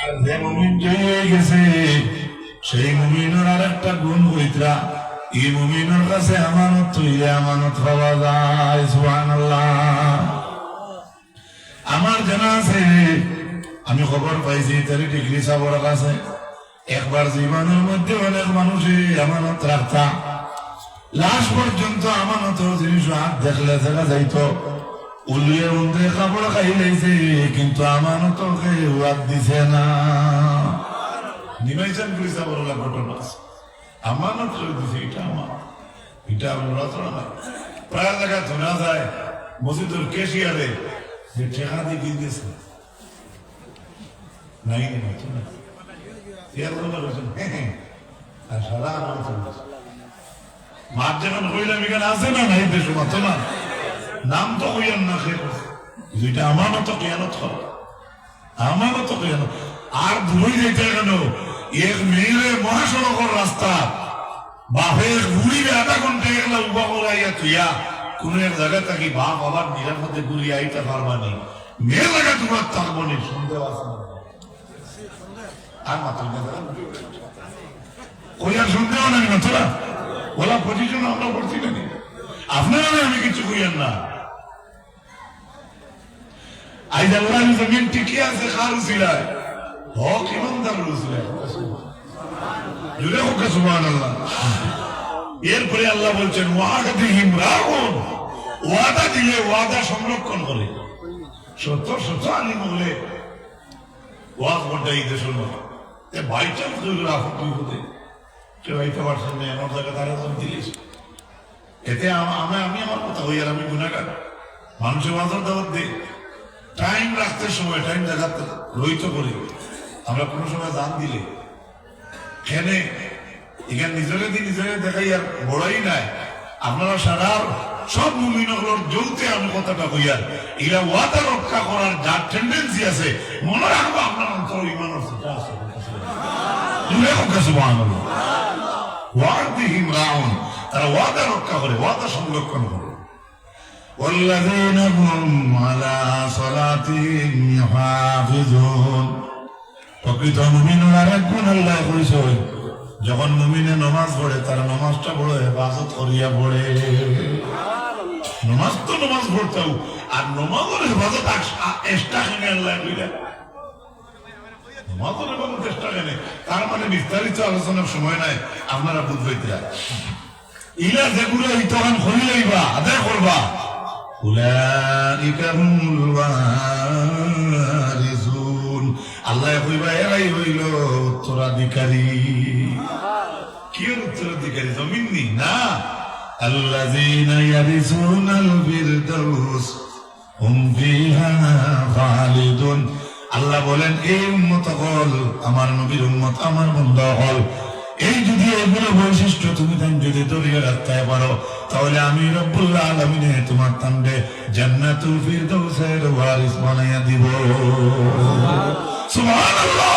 আর যে মুমিন জয় গেছে সেই মুমিনের আর একটা গুণ হইতরা এই মুমিনের কাছে আমানত হইলে আমানত পাওয়া যায়। সুবহানাল্লাহ। আমার জানা আছে, আমি খবর পাইছি তার ডিগ্রি সাবর কাছে একবার জীবনের মধ্যে অনেক মানুষই আমানত রাখতা, লাশ পর্যন্ত আমানত জিনিস হাত দেখলে দেখা যাইতো উলিয়ে উন্দে কাপড় খাই লাইছে, কিন্তু আমানত হাত দিছে না। নিমাইছেন পুলিশ বড় ঘটনা আমানত দিছে, এটা আমার, এটা রচনা না। প্রায় জায়গায় শোনা যায় মসজিদের কেশিয়ারে যে ঠেকা দিয়ে কিনতেছে নাই আর সারা আমানত মার যখন হইলাম এখানে আছে না নাই দেশ মাতো না, নাম তো হইয়ান না সে যেটা আমানত কেয়ানত হবে, আমানত কেয়ানত। আর ভুলে যেতে কেন এক মেয়ের মহাসড়কের রাস্তা বাপের ঘুরিয়ে আধা ঘন্টা একলা উবা করাইয়া তুইয়া কোন এক জায়গা থাকি বাপ আবার নিরাপদে ঘুরিয়ে আইতে পারবানি, মেয়ে জায়গা তোমার থাকবো নি সন্দেহ আছে আর মাত্র কইয়ার সন্দেহ নাই মাত্রা ওলা পজিশন আমরা করছি না, আপনারা আমি কিছু কইয়ার না। আজ আল্লাহ জমিন টিকে আছে কার উসিলায়, হক ইমানদার উসিলায়, জুড়ে হোক সুবহানাল্লাহ। এরপরে আল্লাহ বলছেন ওয়াদাতিহিম রাউন, ওয়াদা দিলে ওয়াদা সংরক্ষণ করে। সত্য সত্য আলিম হলে ওয়াজ ঘন্টাই দেশের মতো বাই চান্স দুইগুলো আপত্তি হতে কেউ হইতে পারছেন না, আমার জায়গা তারা দিলিস এতে আমি আমার কথা হই আর আমি গুণাগার। মানুষের বাজার দাওয়াত দিই, টাইম রাখতে সময় টাইম দেখাতে রহিত করি। আমরা কোনো সময় দান দিলে খেনে এখানে নিজেকে দিয়ে নিজেকে দেখাই আর বড়াই নাই। আপনারা সারা সব মুমিনগুলোর যৌতে আমি কথাটা কইয়ার এরা ওয়াদা রক্ষা করার যার টেন্ডেন্সি আছে মনে রাখবো আপনার অন্তর ইমান আছে। তারা ওয়াদা রক্ষা করে, ওয়াদা সংরক্ষণ করে। والذين هم على صلاتهم يحافظون। প্রকৃত মুমিনের আরেক গুণ আল্লাহ কইছে, যখন মুমিনে নামাজ পড়ে তার নামাজটা বড় হেফাজত করিয়া পড়ে। নামাজ তো নামাজ পড়তেও আর নামাজের হেফাজত এক্সট্রা কেনে আল্লাহ কইরা, নামাজের হেফাজত এক্সট্রা কেনে, তার মানে বিস্তারিত আলোচনার সময় নাই, আপনারা বুঝবেন। ইলা যেগুলো ইতহান করি লইবা আদায় করবা উলাইকা হুমুল ওয়ারিসুন, আল্লাহ কইবা এরাই হইল উত্তরাধিকারী। কি উত্তরাধিকারী? জমিন নি না, আল্লাযীনা ইয়ারিসুনাল ফিরদাউস হুম ফিহা খালিদুন। আল্লাহ বলেন এই উম্মত হল আমার নবীর উম্মত, আমার বান্দা হল, এই যদি এগুলো বৈশিষ্ট্য তুমি যদি ধরিয়ে রাখতে পারো তাহলে আমি রব্বুল আলামিনে তোমার তান্ডে জান্নাতুল ফিরদাউসের ওয়ারিস বানাইয়া দিব। সুবহানাল্লাহ।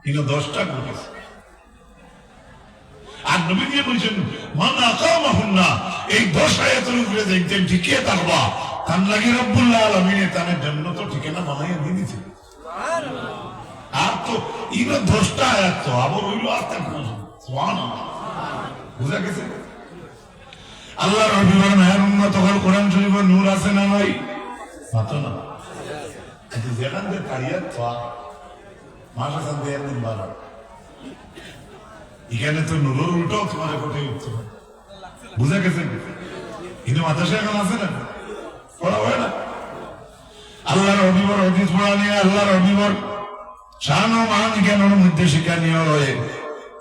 এটা 10টা গুণ আছে। আর নবী দিয়ে বলছেন মান আকামাহুন্না, এই 10 আয়াতের উপরে দেখতেন টিকে থাকবা, তার লাগি রব্বুল আলামিনে তাদের জান্নাত ঠিকানা বানাইয়া দিয়ে দিয়েছে। আর তো ইনো 10টা আয়াত তো আবার হইল আর তা সুবহানাল্লাহ। বুঝা গেছে? আল্লাহর হাবিবের মেহের উম্মত হল কোরআন শরীফের নূর আছে না ভাই? মাত্র না, কিন্তু যেখান থেকে কারিয়াত তো মাসা সান দিয়ে একদিন বাড়া, এখানে তো নূরের উল্টাও তোমার কোটে উঠছে। বুঝা গেছে? কিন্তু মাদ্রাসা এখন আছে না, পড়া হয় না। আল্লাহর হাবিবের হাদিস পড়া নিয়ে আল্লাহর হাবিবের শান ও মান জ্ঞানের মধ্যে শিক্ষণীয় হয়ে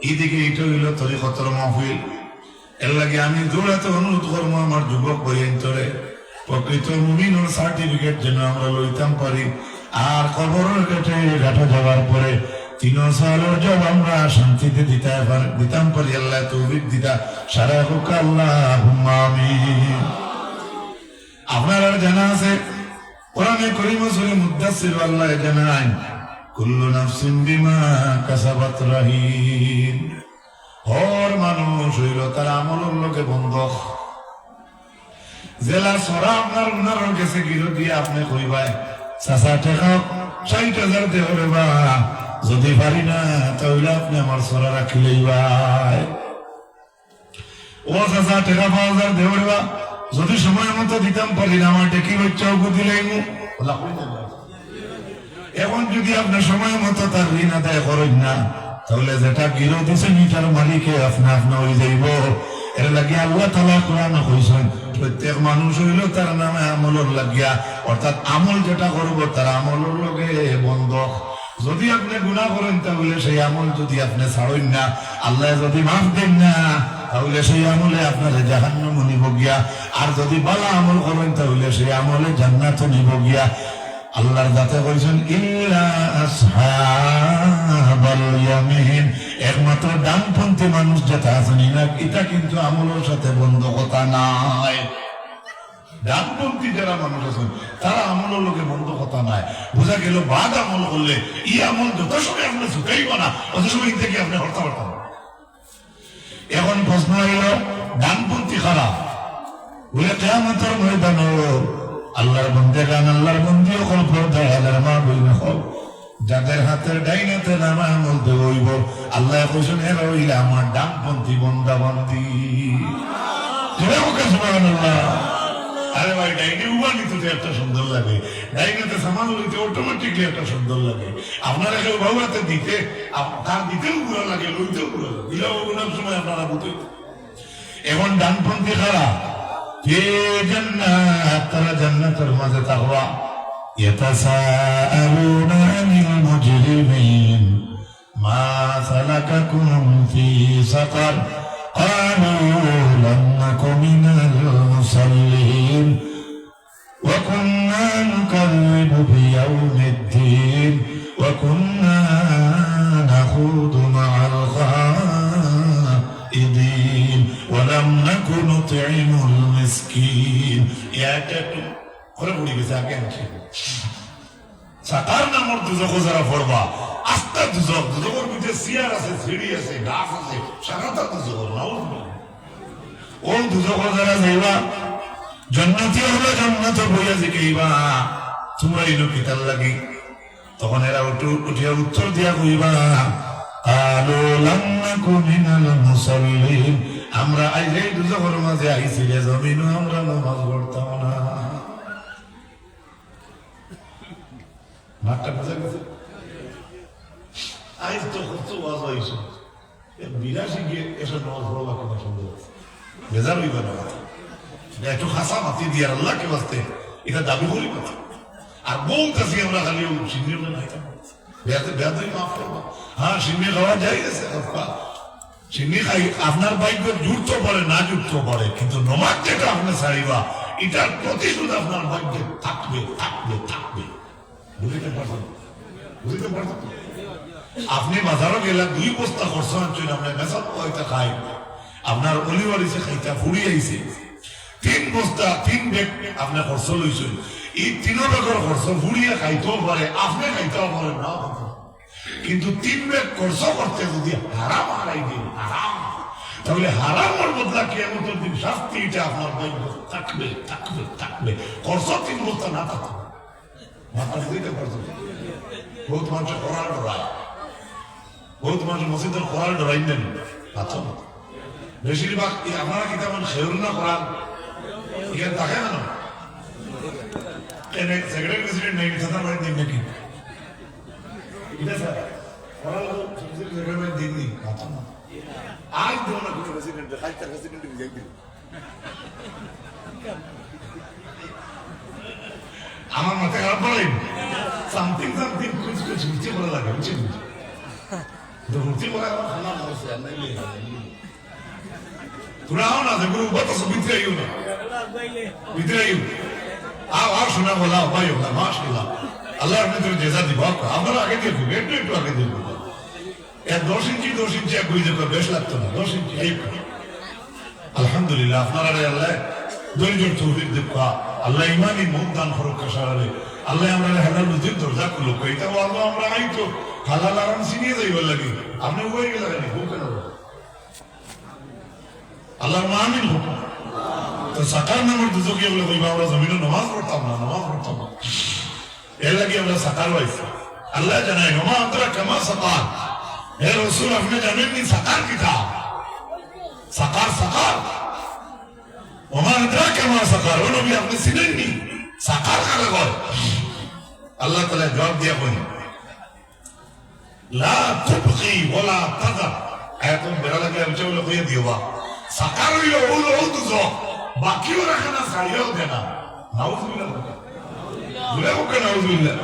এইদিকে এটা হইল তরিকতের মাহফিল। এর লাগে আমি দৌড়াতে অনুরোধ করবো আমার যুবক বইন্তরে প্রকৃত মুমিনের সার্টিফিকেট যেন আমরা লইতাম পারি। আর কবরের কাছে ঘাটা যাওয়ার পরে 3 সালের জব আমরা শান্তিতে দিতাম পারি। আল্লাহ তৌফিক দিতা সারা হোক আল্লাহুম্মা আমিন। আপনারা জানা আছে কোরআনে কারীম সূরা মুদাসসির আল্লাহ জানায় কুল্লু নাফসিন বিমা কাসাবাত রাহিন। হর মানুষ হইল তার আমলের লোকে বন্ধক। জেলা সরা আপনার উনার কাছে গিরো দিয়ে আপনি কইবাই চাচা টেকা 60,000 দেওয়ারে বা যদি পারি না তাহলে আপনি আমার সরা রাখিলেই ভাই। ও চাচা টেকা 5,000 দেওয়ারে বা যদি সময় মতো দিতাম পারি না আমার ডেকি বাচ্চাও দিলেই এখন যদি আপনি সময় মতো তার ঋণ আদায় করেন না তাহলে যেটা গিরো দিচ্ছেন এটার মালিকে আপনা আপনা হয়ে যাইব। এর লাগে আল্লাহ তাআলা কোরআনে কইছেন প্রত্যেক মানুষ হইল তার নামে আমলের লাগিয়া, অর্থাৎ আমল যেটা করব তার আমলের লগে বন্ধক। যদি আপনি গুনাহ করেন তাহলে সেই আমল যদি আপনি ছাড়েন না, আল্লাহ যদি মাফ দেন না তাহলে সেই আমলে আপনার জাহান্নাম নিব গিয়া, আর যদি ভালো আমল করেন তাহলে সেই আমলে জান্নাত নিব গিয়া। আল্লাহর দাতে বলছেন ইল্লা আসহাবাল ইয়ামিন, একমাত্র ডানপন্থী মানুষ যেটা আছেন না এটা কিন্তু আমলের সাথে বন্ধ কথা নাই। ডানপন্থী যারা মানুষ আছেন তারা আমলের লোকে বন্ধ কথা নাই। বোঝা গেল বাদ আমল করলে ই আমল যত সময় আপনি ঝুঁকাইব না অত সময় থেকে আপনি হরতে পারতেন। এখন প্রশ্ন হইল ডানপন্থী খারাপ বলে কিয়ামতের ময়দানে আল্লাহর বন্দেগান আল্লাহর বন্দী হল পর্দার মা বইন হল যাদের হাতের ডাইনাতে নামা আমল দেব আল্লাহ কইছেন এরা হইলে আমার ডানপন্থী বন্দা বন্দী। আরে ভাই ডাইনে উবার নিতে একটা সুন্দর লাগে, ডাইনাতে সামান লইতে অটোমেটিকলি একটা সুন্দর লাগে। আপনারা কেউ বাবুরাতে দিতে তার দিতেও গুণা লাগে, লইতেও গুণা লাগে, দিলেও গুণার সময় আপনারা বুঝতে। এখন ডানপন্থী খারাপ তারা জান্নাতের মাঝে থাকবা। ইয়াতাসাআলুনা আনিল মুজরিমিন মা সালাকাকুম ফি সাকার ক্বালু লাম নাকু মিনাল মুসাল্লিন ওয়া কুন্না নুকাযযিবু বিয়াউমিদ্দিন ওয়া কুন্না নাখুদু মা'আল খাইদিন ওয়া লাম নাকু নুত'ইমুল মিসকিন। এটা একটু করে পড়ি গেছে আগে আনছি। সাকার নামর দুজক যারা পড়বা আস্তা দুজক, দুজকের ভিতরে চেয়ার আছে, সিঁড়ি আছে, গাছ আছে, সাকাতা দুজক নাও। ও দুজক যারা যাইবা জান্নাতি হলো জান্নাত বইয়া জিকাইবা তোমরা এই লোকিতার লাগি, তখন এরা উঠিয়া উত্তর দিয়া কইবা আলো লাম নাকু মিনাল মুসাল্লিন, আমরা এই দুজকের মাঝে আইছি রে জমিনও আমরা নামাজ পড়তাম না। মাঠটা বোঝা গেছে? আইজ তো কত ওয়াজ হইছে, 82 গিয়ে এসে নামাজ পড়বা কিনা সুন্দর বেজার হইবা না। একটু খাসা মাতি দিয়ে আল্লাহকে বাঁচতে এটা দাবি করি কথা। আর বলতেছি আমরা খালি সিন্নি নাই বেয়াদই মাফ করবা। হ্যাঁ সিন্নি খাওয়া যাই গেছে, সিন্নি খাই আপনার ভাগ্য জুড়তে পারে না জুড়তে পারে, কিন্তু নমাজ যেটা আপনি ছাড়িবা এটার প্রতিশোধ আপনার ভাগ্যে থাকবে থাকবে থাকবে। বুঝতে পারছেন? বুঝতে পারছেন? আপনি বাজারও গেলেন 2 বস্তা খরচ আনছেন, আপনার মেসাল হয়তো খাই, আপনার অলিবাড়িছে খাইতা ফুড়ি আইছে 3 বস্তা 3 ব্যাগ আপনার খরচ লইছেন। এই 3 ব্যাগের খরচ ফুড়িয়ে খাইতেও পারে, আপনি খাইতেও পারেন না, কিন্তু 3 ব্যাগ খরচ করতে যদি হারাম হারাই দিন হারাম, তাহলে হারামের বদলা কিয়ামতের দিন শাস্তি এটা আপনার ভাগ্য থাকবে থাকবে থাকবে। খরচ 3 বস্তা না থাকবে। মাথা বুঝতে পারছেন? বহুত মানুষের কোরআন ডরায়, বহুত মানুষ মসজিদের কোরআন ডরাই নেন আচ্ছা বেশিরভাগ আপনারা কি তেমন খেউর না কোরআন এখানে থাকে না সেক্রেটারি প্রেসিডেন্ট নেই সাধারণ বাড়ির দিন নাকি এটা স্যার কোরআন সেক্রেটারি বাড়ির দিন নেই আচ্ছা না আজ দেবো না কোনো প্রেসিডেন্ট খাই তার প্রেসিডেন্ট বুঝাই দিন। আমার মাথায় খারাপ পড়েন সামথিং সামথিং কুছ কুছ নিচে করে লাগে বুঝছেন? ধরতে করে আমার খানা বসে আর নাই তোরা আও না দেখো বাতাস ভিতরে আইও না ভিতরে আইও আও শোনা বলা ভাই ওলা মাশাআল্লাহ আল্লাহ আপনাদের জেজা দিব আমরা আগে দেখো একটু একটু আগে দেখো এর 10 ইঞ্চি এক বুঝে তো বেশ লাগতো না 10 ইঞ্চি এই আলহামদুলিল্লাহ আপনারা আল্লাহ ধৈর্যের তৌফিক দেখা আল্লাহ ইমানি মুখ দান করুক কাশারে আল্লাহ আমরা হালাল রুজির দরজা খুলুক। এটা আল্লাহ আমরা আইতো হালাল আরাম চিনিয়ে যাইবার লাগে আপনি হয়ে গেলেন কেন আল্লাহ আমিন হোক। তো সাকার নামের দুজকে বলে কইবা আমরা জমিনে নামাজ পড়তাম না নামাজ পড়তাম না। এর লাগে আমরা সাকার হয়েছি। আল্লাহ জানাই ওমা আন্তরা কামা সাকার, হে রসুল আপনি জানেননি সাকার কিতা? সাকার সাকার ওমা আন্তরা কামা সাকার, ও নবী আপনি চিনেননি সাকার কাকে কয়? আল্লাহ তাআলা জবাব দিয়া বলেন লা তুবকি ওয়ালা তাযার, আয়াতুল বেরালাকে আমচে বলে কইয়া দিওবা সাকার হইলো ওলো দুজক, বাকিও রাখে না ছাড়িয়েও দেয় না। নাউজুবিল্লাহ বলে ওকে নাউজুবিল্লাহ।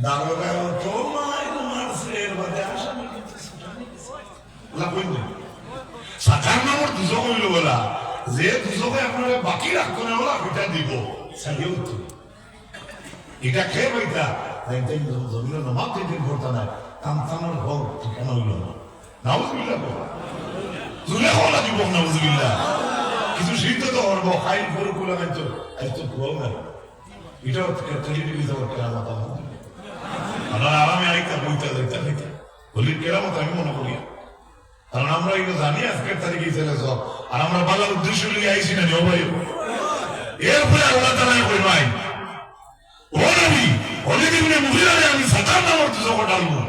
দারোগা তোমায় মারছে এর বাদে আসামি কিন্তু সাকার নামর দুজক হইলো বলা, যে দুজকে আপনারা বাকি রাখতো না বলা ওইটা দিব ছাড়িয়েও তো এটা খেয়ে বইটা জমিল নমাজ দিন করতে না কামতানোর হোক ঠিকানা হইল না। নাউজুবিল্লাহ জুলে হওয়া যুবক নাউজুবিল্লাহ। কিছু সিদ্ধ তো হরব খাই করে কুলা খাইতো আজ তো কুয়াও না, এটাও টেলিভিশন যাওয়ার কেরামত আমার আরামে আইতা বইতা যাইতা খাইতা বলির কেরামত আমি মনে করি, কারণ আমরা এগুলো জানি আজকের তারিখে চলে সব, আর আমরা ভালো উদ্দেশ্য লিয়ে আইসি না ভাই। এরপরে আল্লাহ তাআলা কই ভাই ও নবী ওলিদ ইবনে মুগীরারে আমি সাকার নামক দুজক ডালবো,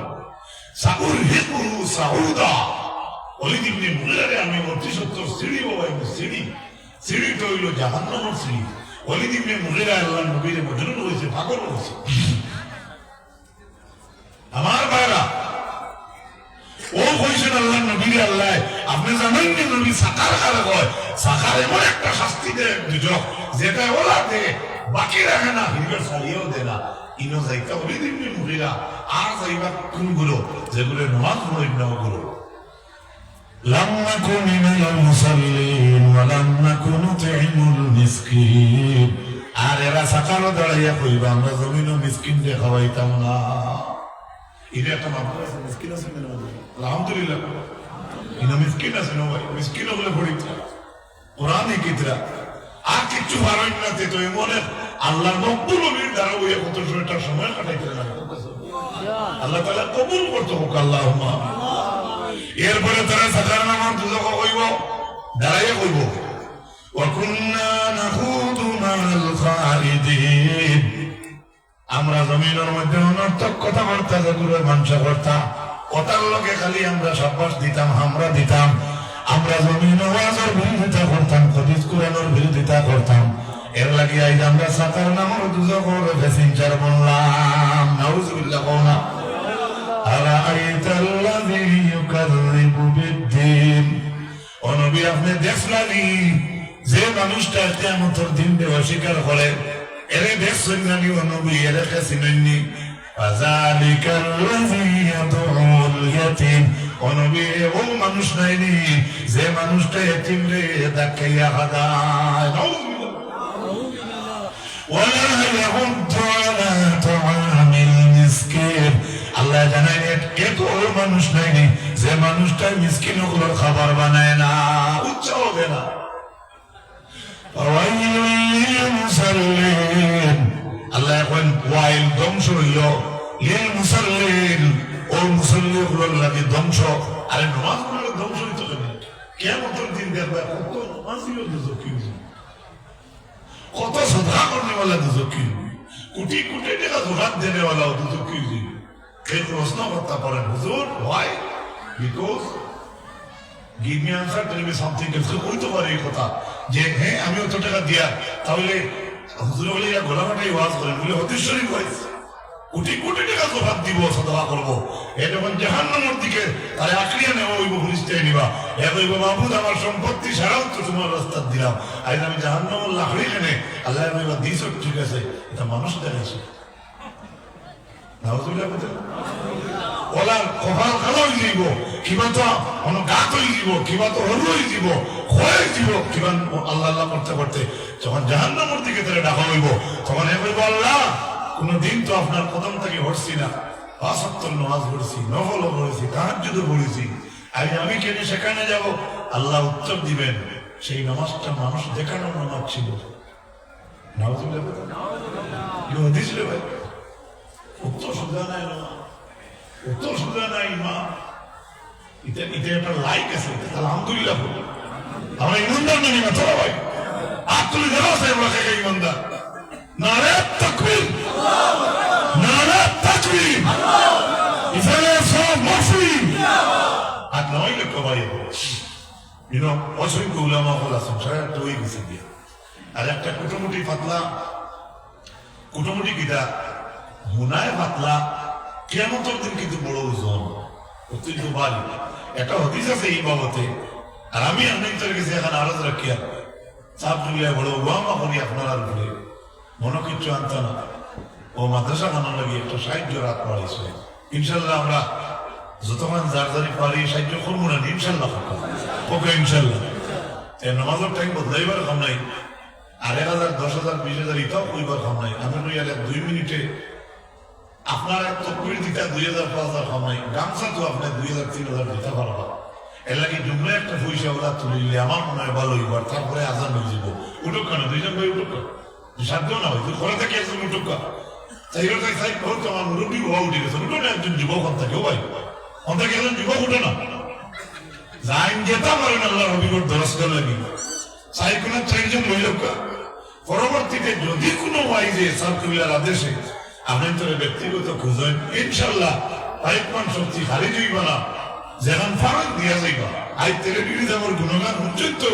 সাকুর হিকুহু সাউদা, ওলিদ ইবনে মুগীরারে আমি ৩৭ সিঁড়ি বাবা, সিঁড়িটা হইল জাহান্নামের সিঁড়ি। ওলিদ ইবনে মুগীরা আল্লাহর নবীরে মজনুন হয়েছে, পাগল হয়েছে। আমার ভাইরা ও কইছেন আল্লাহর নবীরে আল্লাহ আপনি জানেন না নবী সাকার কারে কয়? সাকার এমন একটা শাস্তি দেয় দুজক যেটা ওলা দেয় বাকি রাখে না, হিরবের ছাড়িয়েও দেয় না। ইনো যাইতা ওলিদ ইবনে মুগীরা আর যাইবা কোনগুলো যেগুলো নামাজ পড়েন না ওগুলো লাম নাকুন মিনাল মুসাল্লিন ওয়া লাম নাকুন নুতঈমুল মিসকিন, আর এরা সাকারও দাঁড়াইয়া কইবা আমরা জমিনও মিসকিনকে খাওয়াইতাম না। এটা একটা মামলা আছে, মিসকিন আছে না? আলহামদুলিল্লাহ ইনো মিসকিন আছে না ভাই, মিসকিন হলে পড়িতা কোরআনে কিতরা আর কিছু পারেন না তো এমন আল্লাহর মকবুল নবীর দ্বারা ওই কত একটা সময় কাটাইতে লাগে আল্লাহ তাআলা কবুল করতে হোক আল্লাহুম্মা। এরপরে তারা সাকার নামাজ দুজক কইব দাঁড়াইয়া কইব ওয়া কুননা নাখুদু মাল খালিদিন, আমরা জমিনের মধ্যে অনর্থক কথাবার্তা যেগুলো মানুষ করতাম কথার লোকে খালি আমরা সাব্বাস দিতাম, আমরা দিতাম, আমরা জমিন ওয়াজের বিরোধিতা করতাম, হাদিস কোরআনের বিরোধিতা করতাম। এর লাগি আজ আমরা সাকার নামের দুজকের প্যাসেঞ্জার বললাম। নাউজুবিল্লাহ কোনা আরাআইতাল্লাযী ইউকাযযিবু বিদ্দীন, ও নবী আপনি দেখলানি যে মানুষটা কিয়ামতের দিনকে অস্বীকার করে, এরে দেখছেন নানি ও নবী এরে কাছিনেননি? ফাযালিকাল্লাযী ইয়াদউল ইয়াতীম, ও নবী ও মানুষ নাইনি যে মানুষটা এতিম রে ডাকাইয়া হাদায়। ওয়ালা ইয়াহুদ্দু আলা তাআমিল মিসকিন, আল্লাহ জানেন এত মানুষ নাইনি যে মানুষটা মিসকিনগুলোর খাবার বানায় না, উচ্চাও দেয় না। আল্লাহ এখন ওয়াইল ধ্বংস হইল লিল মুসাল্লিন, ও মুসাল্লিগুলোর লাগে ধ্বংস। আরে নামাজগুলোর ধ্বংস হইতো কেন? কিয়ামতের দিন দেখবে কত নামাজিও দুজকি হইবে, কত সাদকা করনেওয়ালা দুজকি হইবে, কোটি কোটি টাকা জোগাড় দেনেওয়ালাও দুজকি হইবে। এই প্রশ্ন করতে পারেন হুজুর why? Because give me answer, tell me something else. হইতে পারে এই কথা যে হ্যাঁ আমি অত টাকা দিয়া তাহলে হুজুর বলে গোলামাটাই ওয়াজ করেন বলে হদিস শরীফ হয়েছে কোটি কোটি টাকা জবাব দিব, সাদকা করবো। এ যখন জাহান্নামের দিকে তাহলে আঁকড়িয়ে নেওয়া হইব, পুলিশটাই নিবা, এ কইব মাহবুদ আমার সম্পত্তি সারাও তো তোমার রাস্তা দিলাম, আজ আমি জাহান্নামের লাকড়ি কেনে আল্লাহ কইবা দিস ঠিক আছে, এটা মানুষ দেখাইছে। নাউজুবিল্লাহ বলতে ওলার কপাল কালো হয়ে যাব, কিবা তো অন্য গাত হয়ে যাব, কিবা তো হরু হয়ে যাব, ক্ষয় যাব, কিবা আল্লাহ আল্লাহ করতে করতে যখন জাহান্নামের দিকে তারা ডাকা হইব তখন এ কইব আল্লাহ কোনদিন তো আপনার কদম থেকে হটছি না, ৫ ওয়াক্ত নামাজ পড়ছি, নফলও পড়েছি, তাহাজ্জুদও পড়েছি, আমি কেন সেখানে যাব? আল্লাহ উত্তর দিবেন সেই নামাজটা মানুষ দেখানোর নামাজ ছিল। নাউজুবিল্লাহ দিছিল ভাই, উত্তর সুবিধা নাই না, উত্তর সুবিধা নাই মা, এটা একটা লাইক আছে, আলহামদুলিল্লাহ। আমরা ইমানদার নাকি না তোরা ভাই, আর তুই দেওয়া ইমানদার নারে তাকবীর। নারা তাকবীর, ইফালে সব মাফি। আর 9 লক্ষ বাইরে অসংখ্য উলামা হল আছেন, সারা হয়ে গেছে দিয়ে। আর একটা কুটুমুটি পাতলা, কুটুমুটি কিটা মুনায় পাতলা, কিয়ামতের দিন কিন্তু বড় ওজন, অত্যন্ত ভারী। একটা হাদিস আছে এই বাবতে। আর আমি আপনাদের কাছে এখন আরজ রাখিয়া চাপ জুলিয়া বড় ওয়ামা করি আপনার উপরে, মনে কিচ্ছু আনতো না। ও মাদ্রাসা বানানো লাগে একটা সাহায্য রাত পাড়াইছে। ইনশাল্লাহ আমরা যতক্ষণ যার যারি পারি সাহায্য করবো না, ইনশাল্লাহ ওকে ইনশাল্লাহ। নামাজের টাইম বদলাইবার কাম নাই, 8,000 10,000 20,000 এটাও কইবার কাম নাই। আমি 2 মিনিটে আপনার তকবীর দিতে 2,000 5,000 কাম নাই। গামছা তো আপনার 2,000 3,000 দিতে পারবা। এর লাগে জুমলা একটা পয়সা ওলা তুলিলে আমার মনে হয় ভালো হইবার। তারপরে আজান হয়ে যাব। উঠুক কেন 2জন ভাই উঠুক, সাতজন না হয়তো ঘরে থেকে একজন উঠুক। চাইরটাই সাইড করতো আমার মুরব্বী হওয়া উঠে গেছে। উঠো না একজন যুবক থাকে, ও ভাই অন্তকে একজন যুবক উঠো না, যাইন যেতে পারেন আল্লাহ রবিগর দরস্কার লাগি চাই কোন 4জন লইলক। পরবর্তীতে যদি কোনো ওয়াইজে সার্কুলার আদেশে আপনার ব্যক্তিগত খুঁজেন, ইনশাল্লাহ পাইপমান শক্তি খালি যাইবা না, যেমন ফারাক দিয়া যাইবা। আই তেলেবিড়ি আমার গুণগান হচ্ছেন তো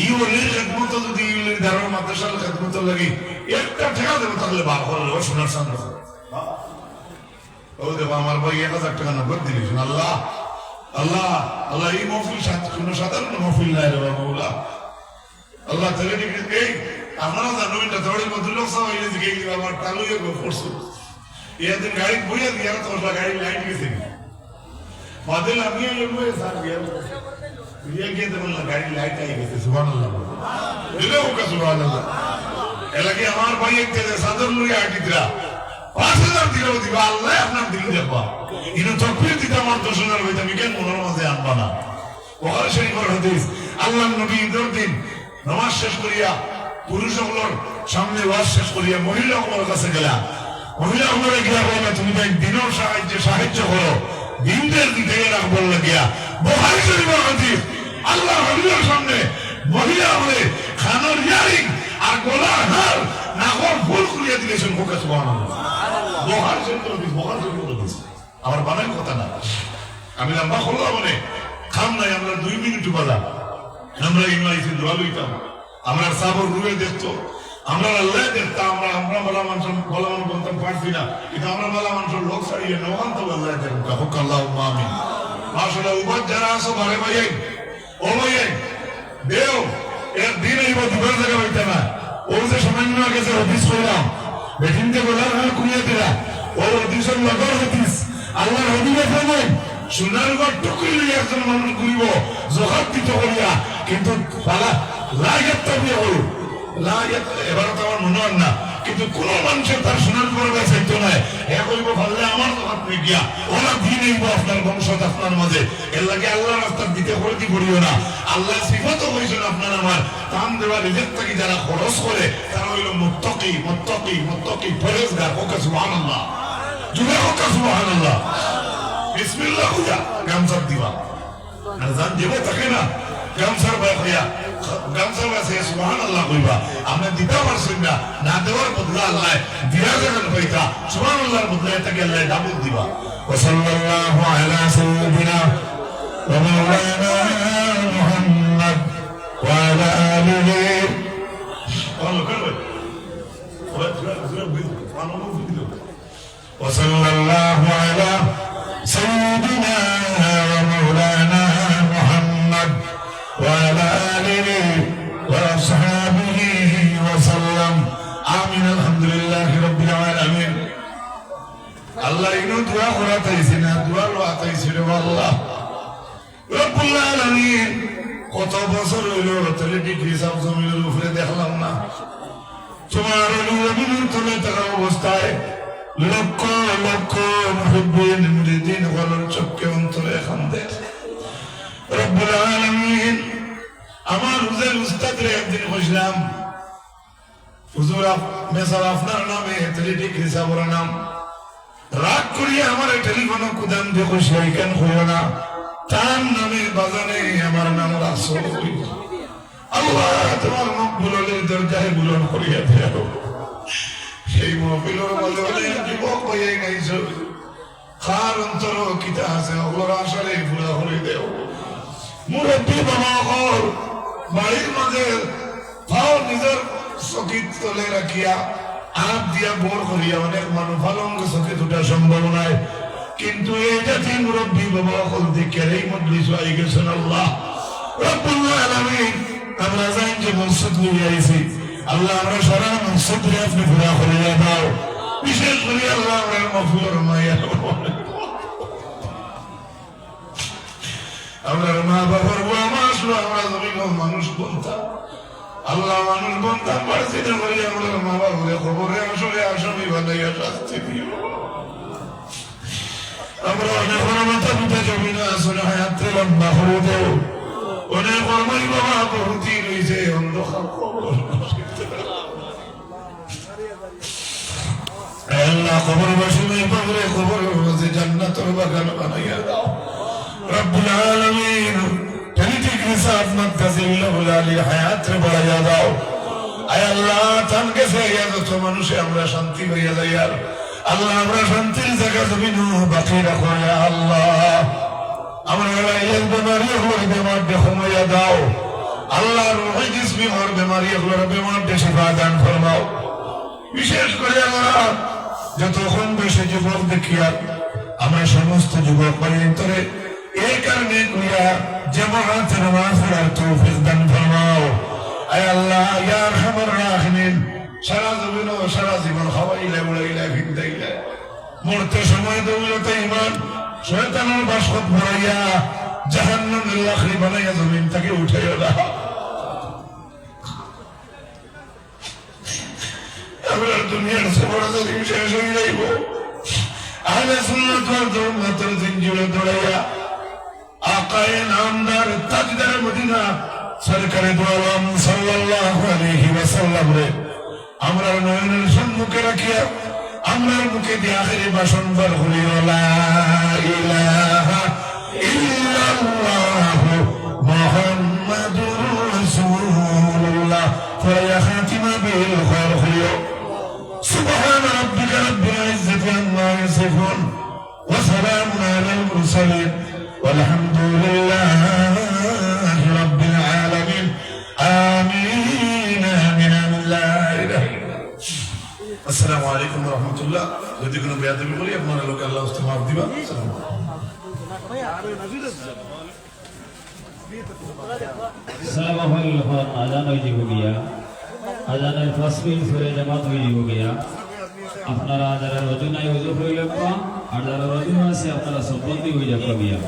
ইউলের খেদমত, যদি ইউলের ধারণ মাদ্রাসার খেদমত লাগি একটা ঠেকা দেবো, তাহলে বার করলে ও শোনার সামনে ও দেবো আমার ভাই 1,000 টাকা নগদ দিলেছেন। আল্লাহ আল্লাহ আল্লাহ, এই মহফিল কোন সাধারণ মহফিল নাই রে বাবা। আল্লাহ তেলেবিড়ি এই আপনারা জানবেন না, দৌড়ের মধ্যে লোক সব হইলে যে গেলি আমার টালুয়ে পড়ছো এদিন গাড়ি বইয়া দিয়া তোমার গাড়ি লাইট গেছে বাদল আমি স্যার গিয়ে গিয়ে দেখুন গাড়ি লাইট আই গেছে। সুবহানাল্লাহ দিলে হোক সুবহানাল্লাহ। এলাকে আমার ভাই একটা সাদর লইয়া আটিতরা 5,000 দিলেও দিবা, আল্লাহ আপনার দিল দেখবা। ইনো তকবীর দিতে আমার 10,000 হইতে আমি কেন মনের মাঝে আনবা না। বুখারী শরীফের হাদিস, আল্লাহর নবী ঈদের দিন নামাজ শেষ করিয়া পুরুষগুলোর সামনে ওয়াজ শেষ করিয়া মহিলাগুলোর কাছে গেলা। মহিলাগুলোরে গিয়া বলবে তুমি তো দিনের সাহায্য করো, দিনদের দিকে রাখবো লাগিয়া। বুখারী শরীফের হাদিস, আল্লাহ নবীর সামনে মহিলা হলে খানোর ইয়ারিং আর গলার হার নাগর ফুল করিয়া দিলেছেন। মুখে সুবহানাল্লাহ। বুখারী শরীফের হাদিস, বুখারী শরীফের হাদিস আমার বানাই কথা না। আমি লম্বা করলাম মানে খাম নাই, আমরা 2 মিনিট বলা আমরা ইনভাইসে দোয়া লইতাম, আমরা সাবর রুয়ে দেখতো, আমরা আল্লাহ দেখতাম। আমরা বলা মানুষ বলতাম পারছি না, কিন্তু আমরা বলা মানুষের লোক ছাড়িয়ে নওয়ান তো আল্লাহ দেখুক হোক। আল্লাহ আমিন। মাশাআল্লাহ উবাদ যারা আসো বারে ভাই ও ভাই দেও এর দিন এই দুবার জায়গা হইতে না। ও যে সামান্য আগে যে হাদিস কইলাম বেঠিনতে বলার হাল কুড়িয়ে দিলা, ও হাদিসের লগর হাদিস আল্লাহর হাবিবে ফরমান সোনার ঘর টুকরি একজন মানুষ ঘুরিব জহাত দিতে করিয়া, কিন্তু পালা লাগাত তবে হল লাগাত। এবার তো আমার মনে হয় না, কিন্তু কোন মানুষের তার সোনার ঘর চাইতো না। এ কইব পারলে আমার জহাত নিয়ে গিয়া ওরা দিন এইব আপনার বংশ আপনার মাঝে। এর লাগে আল্লাহ রাস্তার দিতে করে কি করিও না। আল্লাহ সিফাতও হয়েছেন আপনার আমার দান দেওয়া নিজের থেকে যারা খরচ করে তারা হইল মুত্তাকি মুত্তাকি মুত্তাকি পরেজগার। ওকে সুবহানাল্লাহ, জুড়ে হোক সুবহানাল্লাহ। বিসমিল্লাহ হইয়া গামছা দিবা, আর জান দেব থাকে না গামছার ভাই হইয়া গামছার কাছে সুবহানাল্লাহ কইবা। আমরা দিতে পারছেন না, না দেওয়ার বদলা আল্লাহ দিয়া যাবেন পাইতা। সুবহানাল্লাহর বদলা এটাকে আল্লাহ দাবুত দিবা। ওয়া সাল্লাল্লাহু আলা সাইয়্যিদিনা ওয়া মাওলানা মুহাম্মদ ওয়া আলা আলিহি ওয়া সাল্লাল্লাহু আলা سيدنا ومولانا محمد وعلى آله وأصحابه وسلم آمين الحمد لله رب العالمين. الله إنه دعاء قرأتيسنا دعاء قرأتيسنا والله رب العالمين কত বছর হইল রতলে ডিগ্রি সব জমিনের উপরে দেখলাম না। তোমার জমিনের তলে থাকা অবস্থায় লক্ষ লক্ষ মুহিব্বিন মুরিদিন ওয়ালার চোখে অন্তরে খান্দে। রব্বুল আলামিন আমার হুজুর উস্তাদরে একদিন কইলাম, হুজুর মেসার আপনার নামে টেলিটিক হিসাবর নাম রাগ করিয়া আমার টেলিফোন কুদান দিয়ে কইলাই কেন কইও না, তার নামের বাজানে আমার নাম রাসূল। আল্লাহ তোমার মকবুলের দরজায় বুলন্দ করিয়া দেও। সেই মহফিলের মাঝে অনেক যুবক হয়ে গেছ খার অন্তর কিতা আছে ওগুলোর আসলে পুরা করে দেও মুরব্বী বাবা হল বাড়ির মাঝে পাও নিজের চকিত তলে রাখিয়া হাত দিয়া বোর করিয়া অনেক মানুষ ফালঙ্গ চকিত ওঠা সম্ভব নয় কিন্তু এই জাতি মুরব্বী বাবা হল দেখে এই মজলিস আই গেছেন আল্লাহ রব্বুল আলামিন আমরা জানি যে মসজিদ নিয়ে আইছি আল্লাহ আমরা সারা মসজিদ আপনি পুরা করে দাও বিশেষ করে আল্লাহ আমরা মফুর মায়া আমরা মা বাবার আমরা জমিন মানুষ বলতাম আল্লাহ মানুষ বলতাম পারছি না বলি আমরা মা বাবুরে খবরে আসলে আসামি বানাইয়া শাস্তি দিও আমরা অনেক মাথা পিতা জমি না আসলে হায়াতে লম্বা করে দেও অনেক কর্মই বাবা বহুতি রয়েছে অন্ধকার খবর আল্লাহ খবরবাসী মেয়ে পাবরে খবরের মাঝে জান্নাতের বাগান বানাইয়া দাও রব্বুল আলামিন টেলিটিক রিসার্চ মাদ্রাসা ইল্লাহুল আলী হায়াত রে বাড়াইয়া দাও আয় আল্লাহ তান গেছে যত মানুষে আমরা শান্তি হইয়া যাই আর আল্লাহ আমরা শান্তির জায়গা জমিন বাকি রাখো ইয়া আল্লাহ আমরা এই বেমারি হওয়ার বেমার দেখাইয়া দাও আল্লাহ রুহি জিসমি হওয়ার বেমারি হওয়ার বেমার শিফা দান ফরমাও বিশেষ করে আমরা যতক্ষণ বেশি যুবক দেখিয়া আমরা সমস্ত যুবক পরিন্তরে এই কারণে কইয়া জামাত নামাজ পড়ার তৌফিক দান ফরমাও আয় আল্লাহ ইয়া আরহামার রাহিমিন সারা জীবন সারা জীবন খাওয়াইলে উড়াইলে ভিন্দাইলে মরতে সময় দৌলতে ঈমান শয়তানের বাসত ভরাইয়া জাহান্নামের লাখরি বানাইয়া জমিন থেকে উঠাইয়া দাও আমরা দুনিয়ার সবরা যদি শেষ হয়ে যাইব আহলে সুন্নাত ওয়াল জামাতের জিঞ্জিরে দৌড়াইয়া আকায়ে নামদার তাজদার মদিনা সরকারে দু আলম সাল্লাল্লাহু আলাইহি ওয়াসাল্লাম রে আমরা নয়নের সম্মুখে রাখিয়া আমরার মুখে দিয়ে আখেরি ভাষণ বার হইল লা ইলাহা ইল্লাল্লাহ মুহাম্মাদুর রাসূলুল্লাহ ফায়া খাতিমা বিল খায়র হইল সুবহান রাব্বিকা রাব্বিল ইজ্জাতি আম্মা ইয়াসিফুন ওয়া সালামুন আলাল মুরসালিন والحمد لله رب العالمين آمين آمين لا إله إلا الله السلام عليكم ورحمة الله যদি কোনো বেয়াদবি করি আপনারা লোকে আল্লাহ মাফ দিবা সালাম আলাইকুম আজান হয়ে গিয়া আজানের ফাসমিল ফিরে জামাত হয়ে গিয়া আপনারা যারা রজু নাই ওযু হইলেন না আর যারা রজু আছে আপনারা সম্পত্তি হয়ে যাবে গিয়া